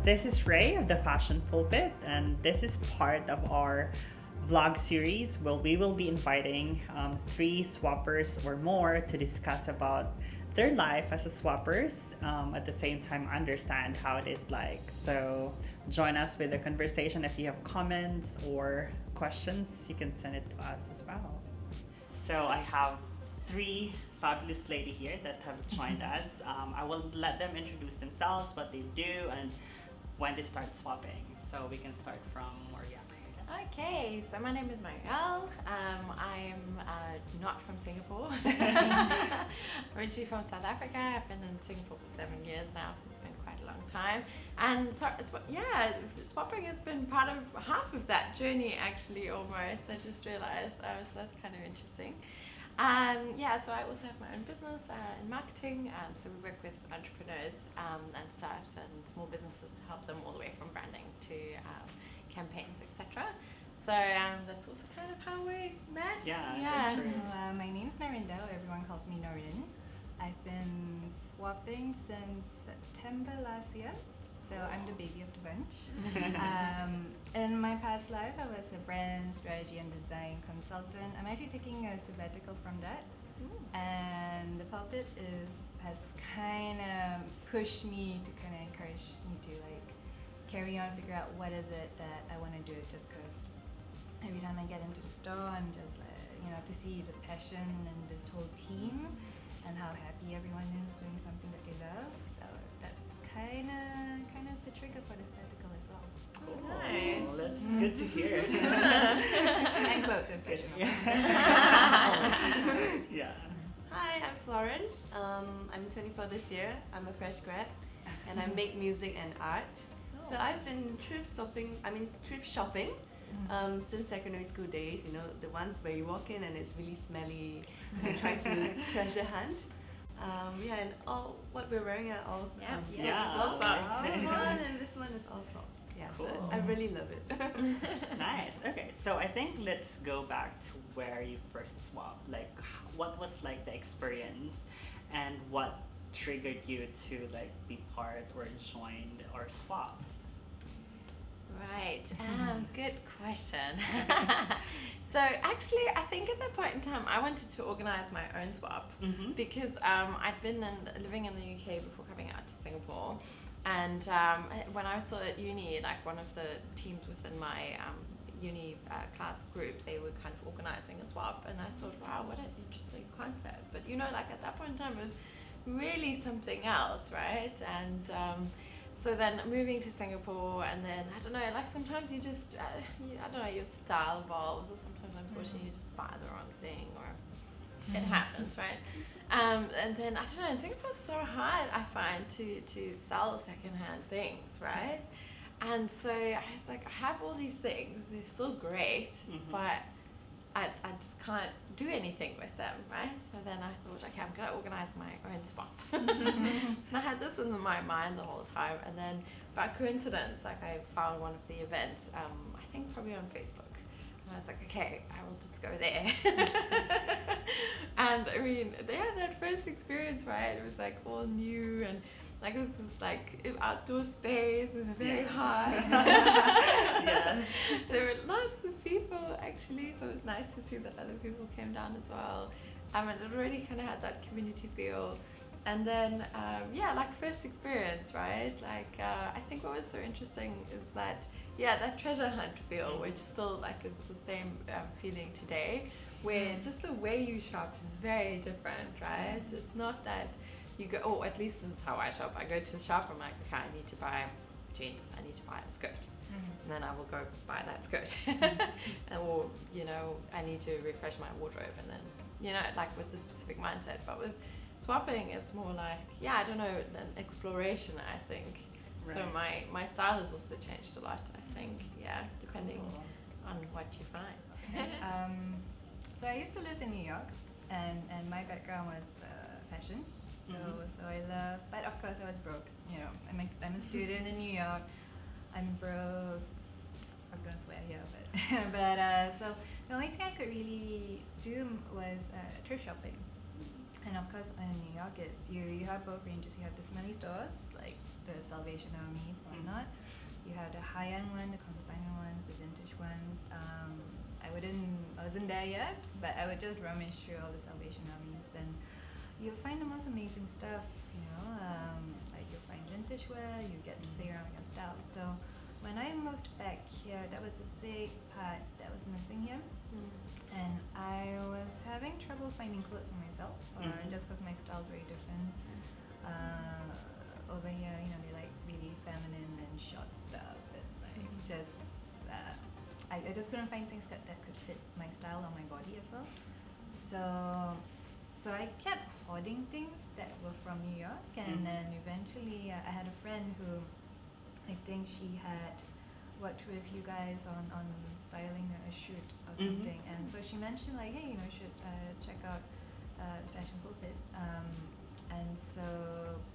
This is Ray of the Fashion Pulpit, and this is part of our vlog series where we will be inviting three swappers or more to discuss about their life as a swappers. At the same time, understand how it is like. So join us with the conversation. If you have comments or questions, you can send it to us as well. So I have three fabulous lady here that have joined us. I will let them introduce themselves, what they do, and when they start swapping. So we can start from Mariana. Okay, so my name is Marielle. I'm not from Singapore. Originally from South Africa. I've been in Singapore for 7 years now, so it's been quite a long time. And so, swapping has been part of half of that journey actually almost. I just realized, so that's kind of interesting. So I also have my own business in marketing. So we work with entrepreneurs and startups and small businesses to help them all the way from branding to campaigns, etc. So that's also kind of how we met. That's true. My name's Narinder. Everyone calls me Norin. I've been swapping since September last year. So I'm the baby of the bunch. In my past life, I was a brand strategy and design consultant. I'm actually taking a sabbatical from that. And the pulpit has kind of pushed me to kind of encourage me to like carry on, figure out what is it that I want to do. Just because every time I get into the store, I'm just to see the passion and the whole team and how happy everyone is doing something that they love. So that's kind of the trigger for this article as well. Cool. Nice. That's good to hear. And quotes and fashion. Yeah. Hi, I'm Florence. I'm 24 this year. I'm a fresh grad, and I make music and art. So I've been thrift shopping since secondary school days. You know, the ones where you walk in and it's really smelly and try to treasure hunt. And all what we're wearing are all Swap. Wow. This one and this one is all swap. Yeah, Cool. so I really love it. Nice. Okay, so I think let's go back to where you first swapped. Like, what was like the experience, and what triggered you to like be part or join or swap? Right, good question. So actually, I think at that point in time, I wanted to organize my own swap because I'd been living in the UK before coming out to Singapore. And when I was still at uni, like one of the teams within my uni class group, they were kind of organizing a swap. And I thought, wow, what an interesting concept. But like at that point in time, it was really something else, right? And so then moving to Singapore, and then I don't know, like sometimes you just, I don't know, your style evolves, or sometimes unfortunately you just buy the wrong thing, or it happens, right? And then I don't know, in Singapore it's so hard, I find, to sell secondhand things, right? And so I was like, I have all these things, they're still great, but I just can't do anything with them, right? So then I thought, okay, I'm going to organize my own swap. And I had this in my mind the whole time. And then by coincidence, like I found one of the events, I think probably on Facebook. And I was like, okay, I will just go there. And I mean, they had that first experience, right? It was like all new, and like it was this like outdoor space. It was very hot. Yes. There were lots of people actually, so it was nice to see that other people came down as well. And it already kind of had that community feel. And then, like first experience, right? Like I think what was so interesting is that, that treasure hunt feel, which still like is the same feeling today, where just the way you shop is very different, right? It's not that you go, at least this is how I shop. I go to the shop, I'm like, okay, I need to buy jeans, I need to buy a skirt. And then I will go buy that skirt. Or, I need to refresh my wardrobe, and then, like with the specific mindset. But with swapping, it's more like, I don't know, an exploration, I think. Right. So my style has also changed a lot, I think, depending on what you find. So I used to live in New York, and my background was fashion. So I love, but of course I was broke. I'm a student in New York. I'm broke. I was gonna swear here, but so the only thing I could really do was thrift shopping. And of course, in New York, you have both ranges. You have the smelly stores, like the Salvation Armies, whatnot. You have the high-end one, the consignment ones, the vintage ones. I wasn't there yet, but I would just rummage through all the Salvation Armies, and you'll find the most amazing stuff. Like you'll find vintage wear, you get to play around with your style. So when I moved back here, that was a big part that was missing here. And I was having trouble finding clothes for myself, just because my style is very different. Over here, they like really feminine and short stuff, and like I just couldn't find things that could fit my style or my body as well. So I kept hoarding things that were from New York, and then eventually I had a friend who I think she had worked with you guys on styling a shoot or something, and so she mentioned like, hey, you should check out Fashion Pulpit. And so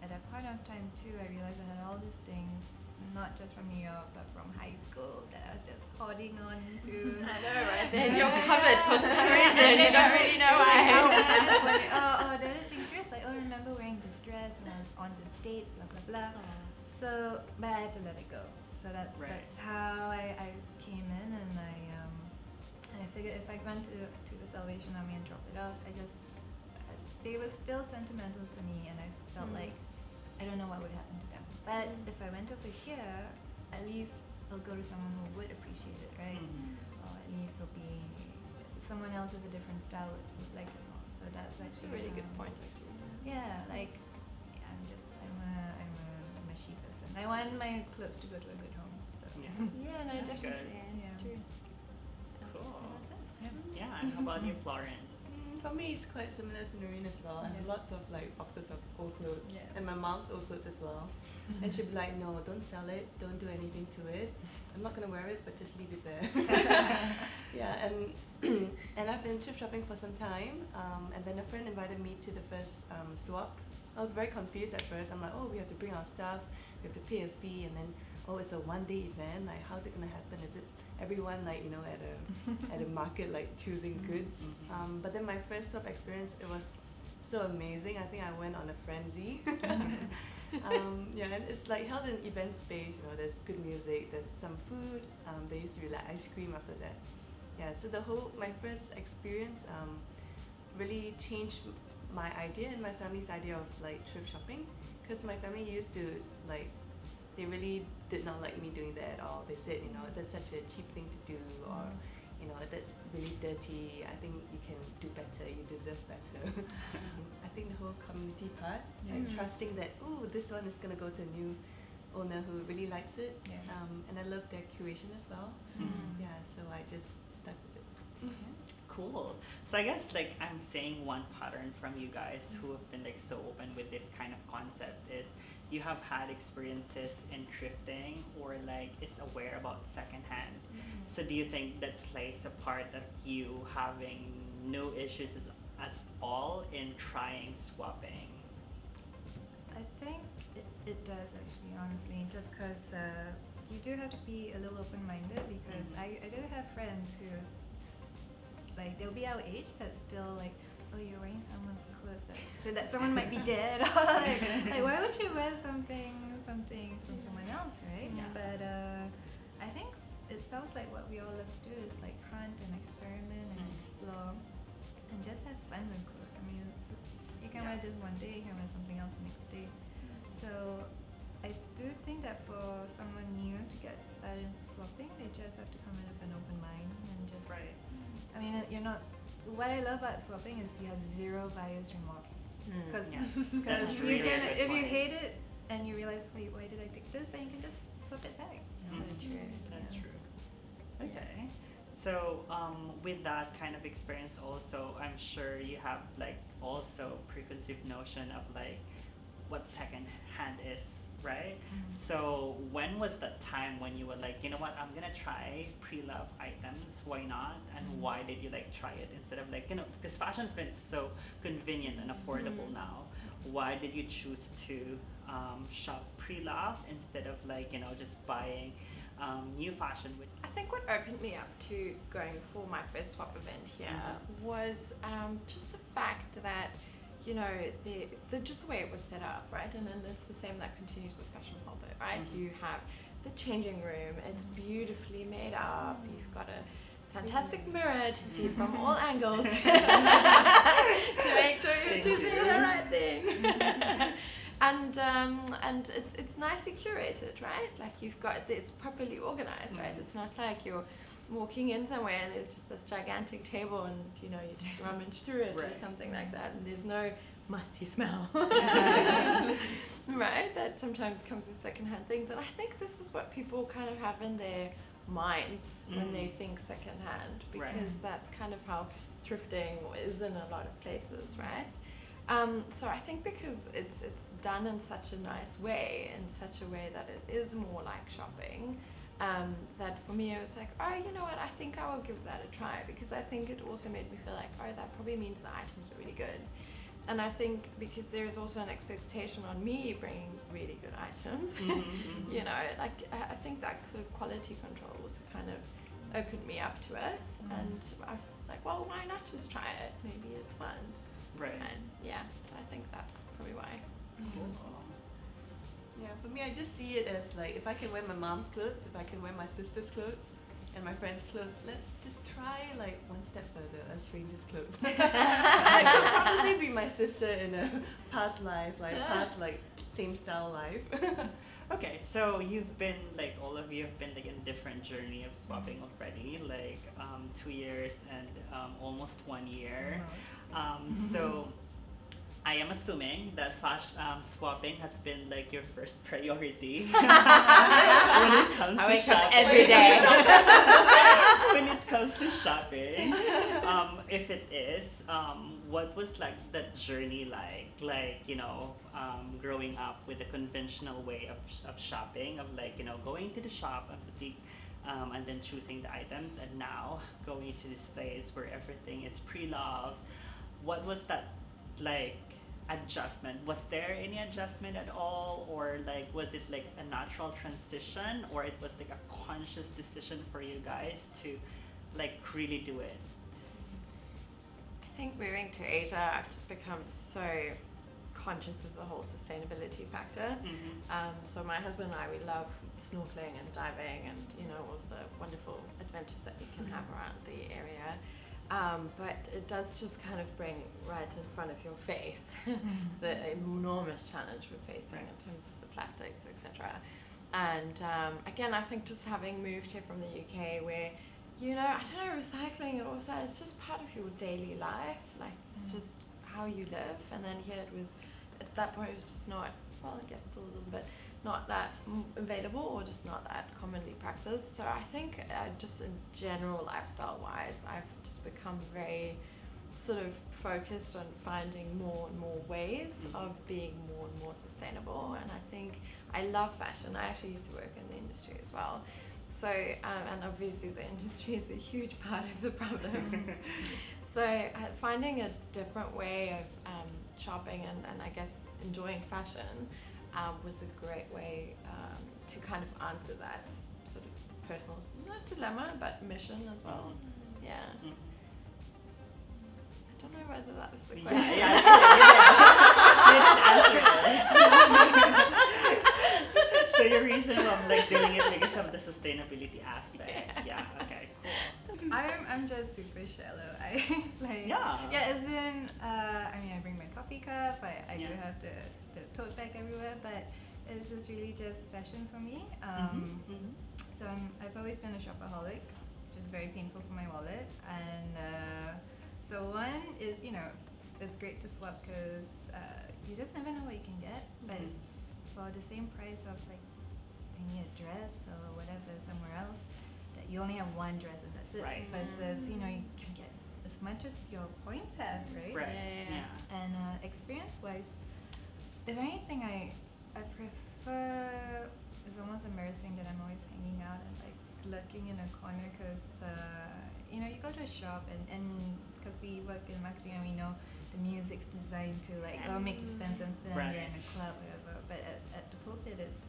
at that point of time too, I realized I had all these things, not just from New York, but from high school, that I was just holding on to. I know, right? Then you're covered for some reason. You don't really know why. Oh, the other thing too is like, I remember wearing this dress when I was on this date, blah blah blah. So, but I had to let it go. So that's how I came in, and I figured if I went to the Salvation Army and dropped it off, they were still sentimental to me, and I felt like I don't know what would happen to them. But if I went over here, at least I'll go to someone who would appreciate it, right? Or at least it'll be someone else with a different style would like it more. So that's actually a really good point, actually. Yeah, like I'm a she person. I want my clothes to go to a good home. So. Yeah, no, That's definitely. good. It's true. Cool. So that's it. Yeah, and how about you, Florence? For me, it's quite similar to Noreen as well. I have lots of like boxes of old clothes, and my mom's old clothes as well. And she'd be like, "No, don't sell it. Don't do anything to it. I'm not gonna wear it, but just leave it there." Yeah, and I've been thrift shopping for some time. And then a friend invited me to the first swap. I was very confused at first. I'm like, "Oh, we have to bring our stuff. We have to pay a fee, and then it's a one-day event. Like, how's it gonna happen? Is it everyone like at a market like choosing goods?" But then my first swap experience, it was so amazing. I think I went on a frenzy. And it's like held in an event space. There's good music, there's some food. There used to be like ice cream after that. Yeah, so my first experience really changed my idea and my family's idea of like thrift shopping, because my family used to like, they really did not like me doing that at all. They said, that's such a cheap thing to do, or that's really dirty. I think you can do better. You deserve better. I think the whole community part, like trusting that, this one is gonna go to a new owner who really likes it. And I love their curation as well. Yeah, so I just stuck with it. Cool. So I guess like I'm saying one pattern from you guys who have been like so open with this kind of concept is you have had experiences in thrifting or like is aware about secondhand. So do you think that plays a part of you having no issues at all in trying swapping? I think it does actually, honestly, just because you do have to be a little open-minded, because I do have friends who like they'll be our age but still like, oh, you're wearing someone's clothes so that someone might be dead, or like why would you wear something from someone else, right? But I think it sounds like what we all love to do is like hunt and experiment and explore and just have fun with clothes. I mean, you can wear this one day, you can wear something else the next day. So I do think that for someone new to get started into swapping, they just have to come in with an open mind and just. Right. I mean, you're not. What I love about swapping is you have zero buyer's remorse. Because That's you really can, a good if you point. hate it and you realize, wait, why did I take this? Then you can just swap it back. So true. That's true. Okay. So with that kind of experience also, I'm sure you have like also preconceived notion of like what second hand is, right? So when was that time when you were like, you know what, I'm gonna try pre-love items, why not? And why did you like try it instead of like, because fashion has been so convenient and affordable now. Why did you choose to shop pre-love instead of like, just buying new fashion? I think what opened me up to going for my first swap event here was just the fact that you know, the just the way it was set up, right? And then it's the same that continues with Fashion Pulpit, right? You have the changing room, it's beautifully made up, you've got a fantastic mirror to see from all angles to make sure you're choosing the right thing. And it's nicely curated, right? Like you've got, it's properly organized, right? It's not like you're walking in somewhere and there's just this gigantic table and you know you just rummage through it or something like that, and there's no musty smell, right? That sometimes comes with secondhand things, and I think this is what people kind of have in their minds when they think secondhand, because that's kind of how thrifting is in a lot of places, right? So I think because it's done in such a nice way, in such a way that it is more like shopping, that for me it was like, oh, you know what, I think I will give that a try, because I think it also made me feel like, oh, that probably means the items are really good. And I think because there's also an expectation on me bringing really good items, you know, like I think that sort of quality control also kind of opened me up to it, and I was just like, well, why not just try it? Maybe it's fun. Right. And yeah, I think that's probably why. Yeah, for me, I just see it as like, if I can wear my mom's clothes, if I can wear my sister's clothes, and my friend's clothes, let's just try like one step further, a stranger's clothes. I could probably be my sister in a past life, like past like same style life. Okay, so you've been like, all of you have been like in different journey of swapping already, like 2 years and almost 1 year. So I am assuming that swapping has been like your first priority when it comes I to wake up shopping. every day. When it comes to shopping, if it is, what was like that journey like? Like, you know, growing up with the conventional way of shopping, of like, you know, going to the shop and boutique, and then choosing the items, and now going to this place where everything is pre-loved. What was that like adjustment? Was there any adjustment at all, or like was it like a natural transition, or it was like a conscious decision for you guys to like really do it? I think moving to Asia, I've just become so conscious of the whole sustainability factor. So my husband and I, we love snorkeling and diving and, you know, all of the wonderful adventures that you can have around the area. But it does just kind of bring right in front of your face the enormous challenge we're facing in terms of the plastics, etc. And again, I think just having moved here from the UK, where, you know, I don't know, recycling and all of that is just part of your daily life. Like, it's just how you live. And then here it was, at that point, it was just not, well, I guess still a little bit, not that available, or just not that commonly practiced. So I think just in general, lifestyle-wise, I've just become very sort of focused on finding more and more ways of being more and more sustainable. And I think I love fashion. I actually used to work in the industry as well. So, and obviously the industry is a huge part of the problem. So finding a different way of shopping and I guess enjoying fashion was a great way to kind of answer that sort of personal, not dilemma, but mission as well. Yeah. I don't know whether that was the question. Yeah, you did answer it. So your reason of like doing it because of the sustainability aspect. Yeah, okay, cool. I'm just super shallow. I like as in I mean, I bring my coffee cup. I do have the tote bag everywhere, but this is really just fashion for me. So I've always been a shopaholic, which is very painful for my wallet. And so one is, you know, it's great to swap because you just never know what you can get, but for the same price of like maybe a dress or whatever somewhere else, that you only have one dress and that's it. Right. Versus, you know, you can get as much as your points have, right? Right. Yeah. And experience-wise, if anything, I prefer, it's almost embarrassing that I'm always hanging out and like lurking in a corner because, you know, you go to a shop and because we work in marketing and we know the music's designed to like make you spend and spend. Right. You're in a club, whatever. But at the pulpit, it's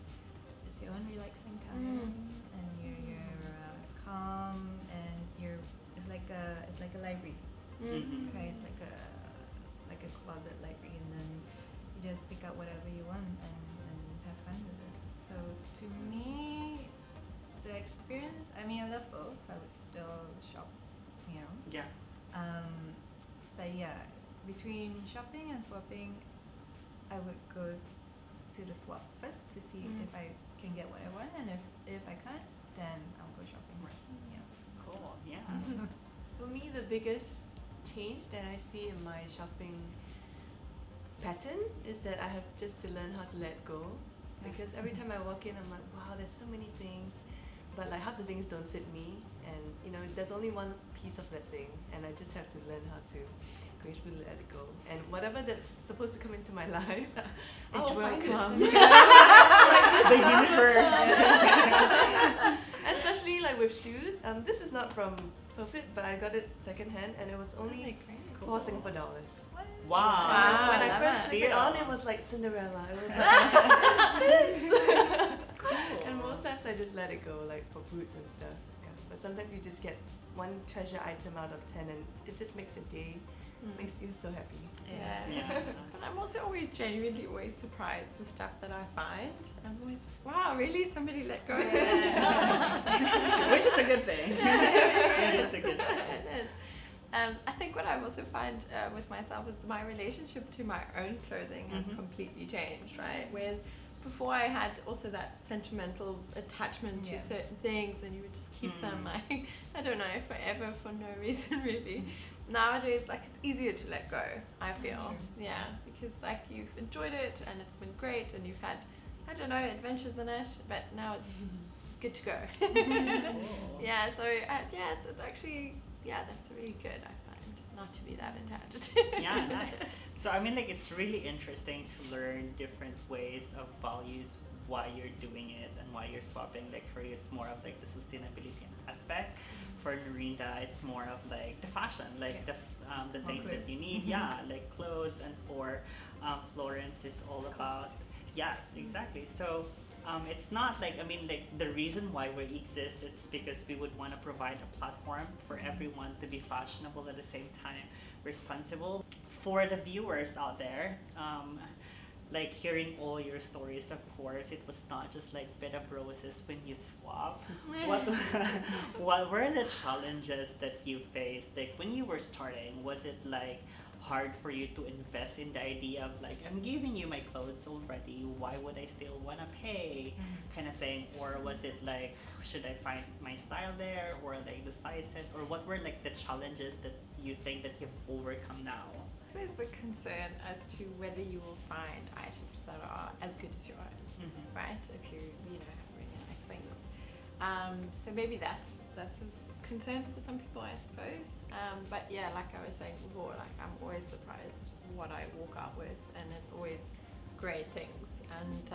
your own relaxing time, and it's calm, and it's like a library. Okay, it's like a like a closet library, and then you just pick out whatever you want and have fun with it. So to me, the experience, I mean, I love both. I would still shop, you know. Yeah. But yeah, between shopping and swapping, I would go to the swap first to see if I can get what I want, and if I can't, then I'll go shopping. Right. Yeah. Cool. Yeah. For me, the biggest change that I see in my shopping pattern is that I have just to learn how to let go. Because every time I walk in, I'm like, wow, there's so many things, but like half the things don't fit me, and you know, there's only one piece of that thing, and I just have to learn how to gracefully let it go. And whatever that's supposed to come into my life, I will will find come. it. The universe. Especially like with shoes. This is not from Perfect, but I got it secondhand, and it was only Cool. $4 Singapore. Wow. Wow. When I love first it. slipped it Deal. on, it was like Cinderella. It was like Cool. And most times I just let it go, like for boots and stuff. Yeah. But sometimes you just get one treasure item out of 10, and it just makes a day, makes you so happy. Yeah. Yeah. But I'm also always genuinely always surprised the stuff that I find. I'm always, wow, really? Somebody let go of this? Which is a good thing. Yeah, It is a good thing. It is. I think what I also find with myself is my relationship to my own clothing has completely changed, right? Whereas before I had also that sentimental attachment to certain things, and you would just keep them like, I don't know, forever for no reason really. Nowadays, like, it's easier to let go, I feel. Yeah, because like you've enjoyed it and it's been great, and you've had, I don't know, adventures in it, but now it's good to go. Yeah, so yeah, it's actually, yeah, that's really good, I find, not to be that attached. Yeah, nice. So I mean, like, it's really interesting to learn different ways of values why you're doing it and why you're swapping. Like for you, it's more of like the sustainability aspect. For Norinda, it's more of like the fashion, like the things that you need. Yeah, like clothes. And for Florence, is all about yes, exactly. So. It's not like, I mean, like the reason why we exist, it's because we would want to provide a platform for everyone to be fashionable at the same time responsible. For the viewers out there, like hearing all your stories, of course, it was not just like bed of roses when you swap. What were the challenges that you faced? Like when you were starting, was it like hard for you to invest in the idea of like, I'm giving you my clothes already, why would I still want to pay, kind of thing? Or was it like, should I find my style there, or like the sizes, or what were like the challenges that you think that you've overcome now? There's the concern as to whether you will find items that are as good as your own, right? If you know, have really nice things. So maybe that's a concern for some people, I suppose. But yeah, like I was saying before, like I'm always surprised what I walk out with, and it's always great things. And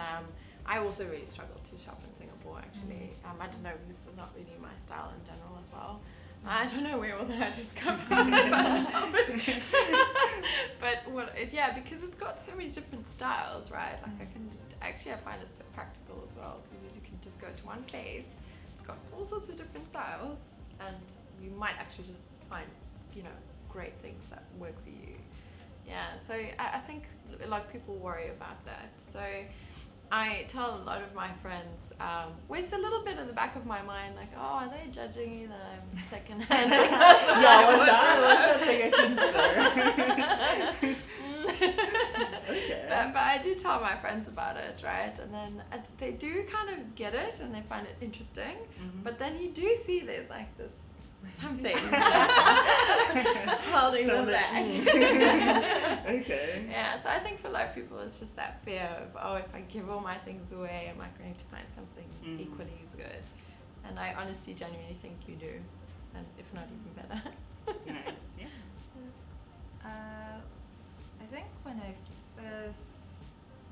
I also really struggle to shop in Singapore, actually. I don't know, this is not really my style in general as well. I don't know where all the items come from. But because it's got so many different styles, right? Like I find it so practical as well, because you can just go to one place, it's got all sorts of different styles, and you might actually just find, you know, great things that work for you. Yeah, so I think a lot of people worry about that. So I tell a lot of my friends, with a little bit in the back of my mind, like, oh, are they judging me that I'm secondhand? Yeah, was that like a concern? Okay. But I do tell my friends about it, right? And then they do kind of get it, and they find it interesting. But then you do see there's like this something holding them back. Okay. Yeah, so I think for a lot of people it's just that fear of, oh, if I give all my things away, am I going to find something equally as good? And I honestly, genuinely think you do, and if not even better. Nice, yeah. I think when I first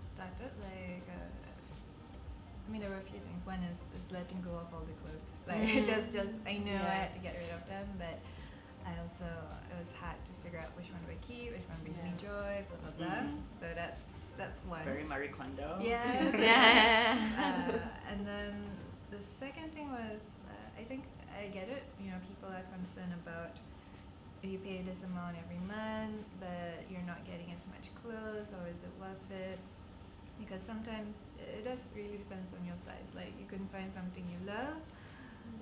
started, like, I mean, there were a few things. One is letting go of all the clothes. Like, just I know I had to get rid of them, but it was hard to figure out which one do I keep, which one brings me joy, blah blah blah. So that's one. Very Marie Kondo. Yeah. And then the second thing was, I think I get it. You know, people are concerned about you pay this amount every month, but you're not getting as much clothes, or is it worth it? Because sometimes it does really depends on your size. Like you can find something you love,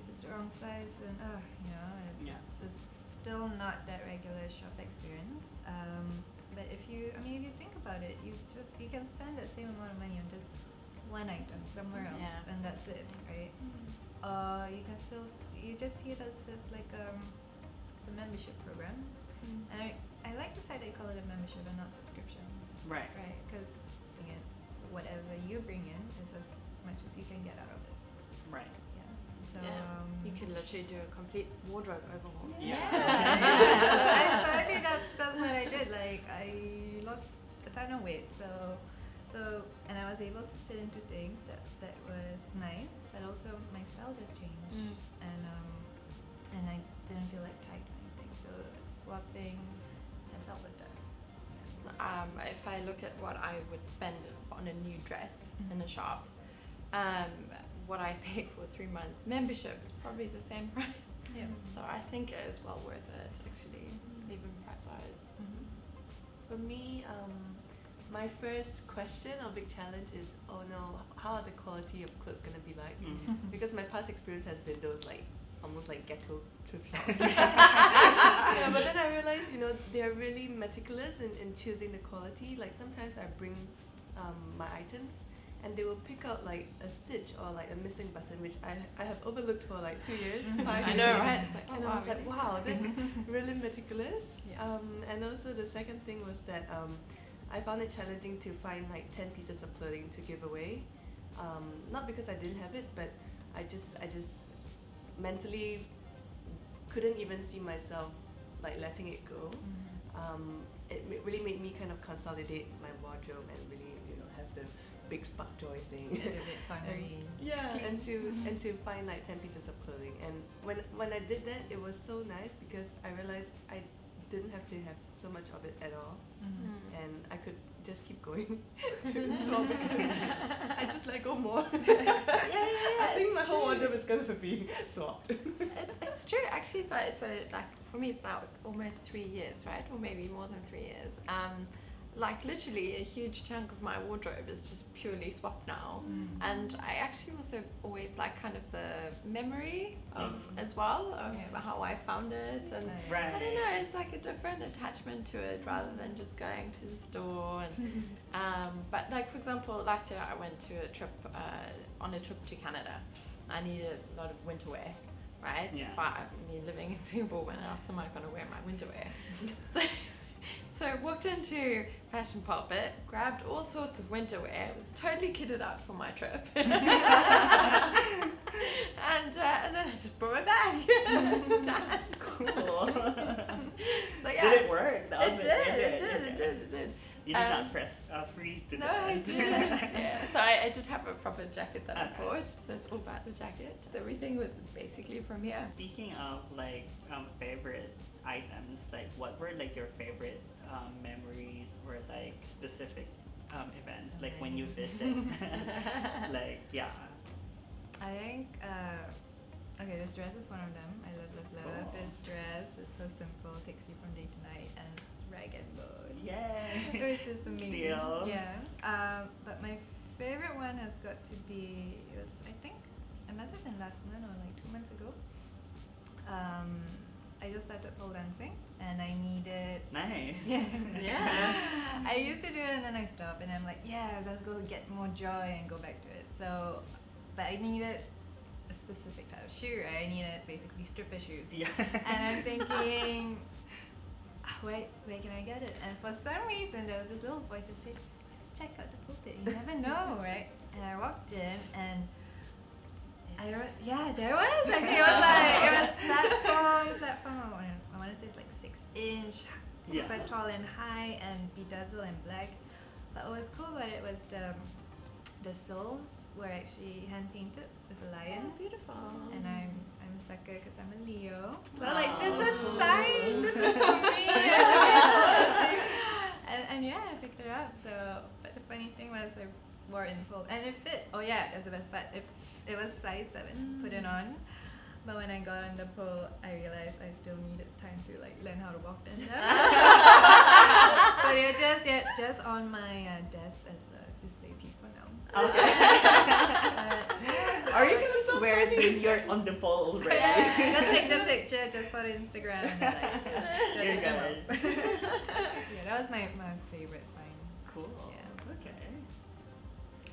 if it's the wrong size, then it's just still not that regular shop experience. But if you think about it, you can spend that same amount of money on just one item somewhere else, and that's it, right? You can still just see it as it's like it's a membership program, and I like the fact that you call it a membership and not subscription, Right. right? Because it's whatever you bring in is as much as you can get out of it. Right. Yeah. So you could literally do a complete wardrobe overhaul. Yeah. So I think that's what I did. Like I lost a ton of weight, so and I was able to fit into things that was nice, but also my style just changed, and I didn't feel like tight or anything. So swapping has helped with that. If I look at what I would spend on a new dress in a shop, what I paid for 3 months membership is probably the same price. Yeah. So I think it is well worth it, actually, even price-wise. For me, my first question or big challenge is, oh no, how are the quality of clothes gonna be like? Because my past experience has been those like almost like ghetto thrift shops. Yeah, but then I realized, they're really meticulous in choosing the quality. Like sometimes I bring my items, and they will pick out like a stitch or like a missing button, which I have overlooked for like 2 years, 5 years. I know, right? It's like, And I was like, wow, that's really meticulous. Yeah. And also the second thing was that I found it challenging to find like 10 pieces of clothing to give away. Not because I didn't have it, but I just mentally couldn't even see myself like letting it go. It really made me kind of consolidate my wardrobe and really, have the big spark joy thing. Get a bit funny. And to find like 10 pieces of clothing. And when I did that, it was so nice because I realized I didn't have to have so much of it at all, and I could just keep going to swap because I just let go more. I think my whole wardrobe is gonna be swapped. It's true, actually, but so like for me, it's now almost 3 years, right? Or maybe more than 3 years. Like literally a huge chunk of my wardrobe is just purely swapped now, and I actually also always like kind of the memory of as well of how I found it, and Right. I don't know, it's like a different attachment to it rather than just going to the store. And but like for example, last year I went to a trip on a trip to Canada. I needed a lot of winter wear, right? Yeah. But I mean, living in Singapore, when else am I going to wear my winter wear? So I walked into Fashion Pulpit, grabbed all sorts of winter wear, was totally kitted out for my trip. and then I just brought it back. Done. Cool. So yeah. Did it work? The It outfit did. You did not freeze to No, death. I didn't. Yeah. So I did have a proper jacket that I Okay. bought, so it's all about the jacket. Everything was basically from here. Speaking of like favorite items, like what were like your favorite memories or like specific events, like when you visit? Like I think okay, this dress is one of them. I love Cool. this dress. It's so simple, takes you from day to night, and it's rag and bone. Yay! It's just amazing. Steal. Yeah. But my favorite one has got to be, I think it must have been last month or like 2 months ago. I just started pole dancing, and I needed. Nice. Yeah. I used to do it, and then I stopped, and I'm like, yeah, let's go get more joy and go back to it. So, but I needed a specific type of shoe, right? I needed basically stripper shoes. Yeah. And I'm thinking, where can I get it? And for some reason, there was this little voice that said, just check out the pulpit. You never know, right? And I walked in, and there was. Actually, it was platform. I want to say it's like 6-inch, super tall and high, and bedazzled and black. But what was cool about it was the soles were actually hand painted with a lion. Oh, beautiful. And I'm a sucker because I'm a Leo. So like, this is a sign. This is for me. and yeah, I picked it up. So, but the funny thing was I wore it in full, and it fit. Oh yeah, that's the best part. It was size 7. Put it on. But when I got on the pole, I realized I still needed time to like learn how to walk tandem. So they're just on my desk as a display piece for now. Okay. Yeah, Or you can just wear it when you're on the pole already. just take the picture just for the Instagram and like You're set them good. up. So yeah, that was my favorite find. Cool. Yeah. Okay.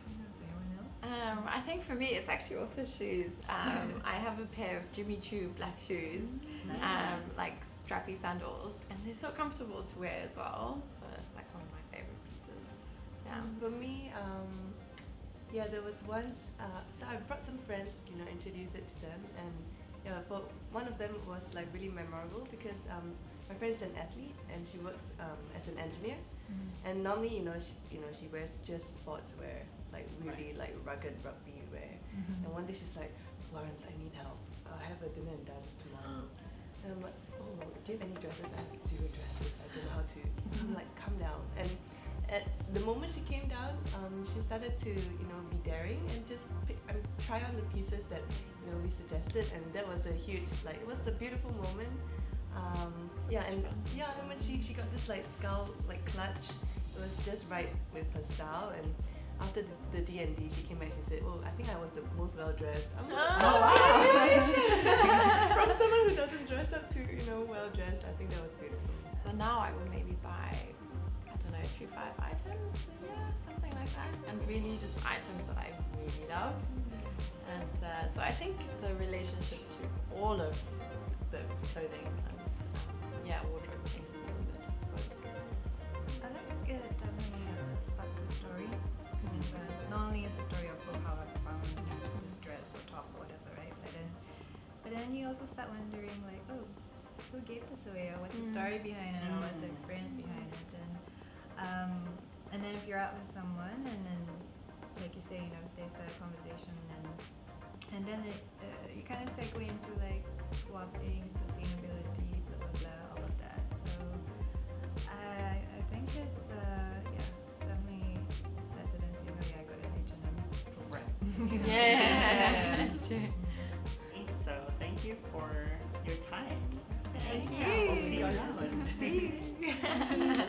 Anyone else? I think for me, it's actually also shoes. I have a pair of Jimmy Choo black shoes, Nice. like strappy sandals, and they're so comfortable to wear as well. So it's like one of my favorite pieces. Yeah. For me, yeah, there was once. So I brought some friends, introduced it to them, and yeah, for one of them was like really memorable because my friend's an athlete and she works as an engineer, and normally, she wears just sportswear, like really like rugged rugby wear. And one day she's like, Florence, I need help. I have a dinner and dance tomorrow. And I'm like, oh, do you have any dresses? I have 0 dresses. I don't know how to. I'm like, calm down. And at the moment she came down, she started to, be daring and just try on the pieces that, we suggested. And that was a huge, it was a beautiful moment. And when she got this skull clutch, it was just right with her style. And after the D&D, she came back. She said, "Oh, I think I was the most well dressed." I'm like, Oh, wow. congratulations! From someone who doesn't dress up to well dressed, I think that was beautiful. So now I will maybe buy, I don't know, 3-5 items, something like that, and really just items that I really love. And so I think the relationship to all of the clothing and wardrobe changes a little bit, I suppose. I like it definitely sparks a story. Because not only is the story of how I found this dress or top or whatever, right? But then you also start wondering who gave this away, or what's the story behind it, or what's the experience behind it, and then if you're out with someone, and then like you say, they start a conversation, and then you kind of segue into swapping, sustainability, blah blah blah, all of that. So I think it's definitely better than saying, oh yeah, I got an H&M. Right. Yeah, that's true. Okay, so thank you for your time. Thank And you. we'll see you around. See you.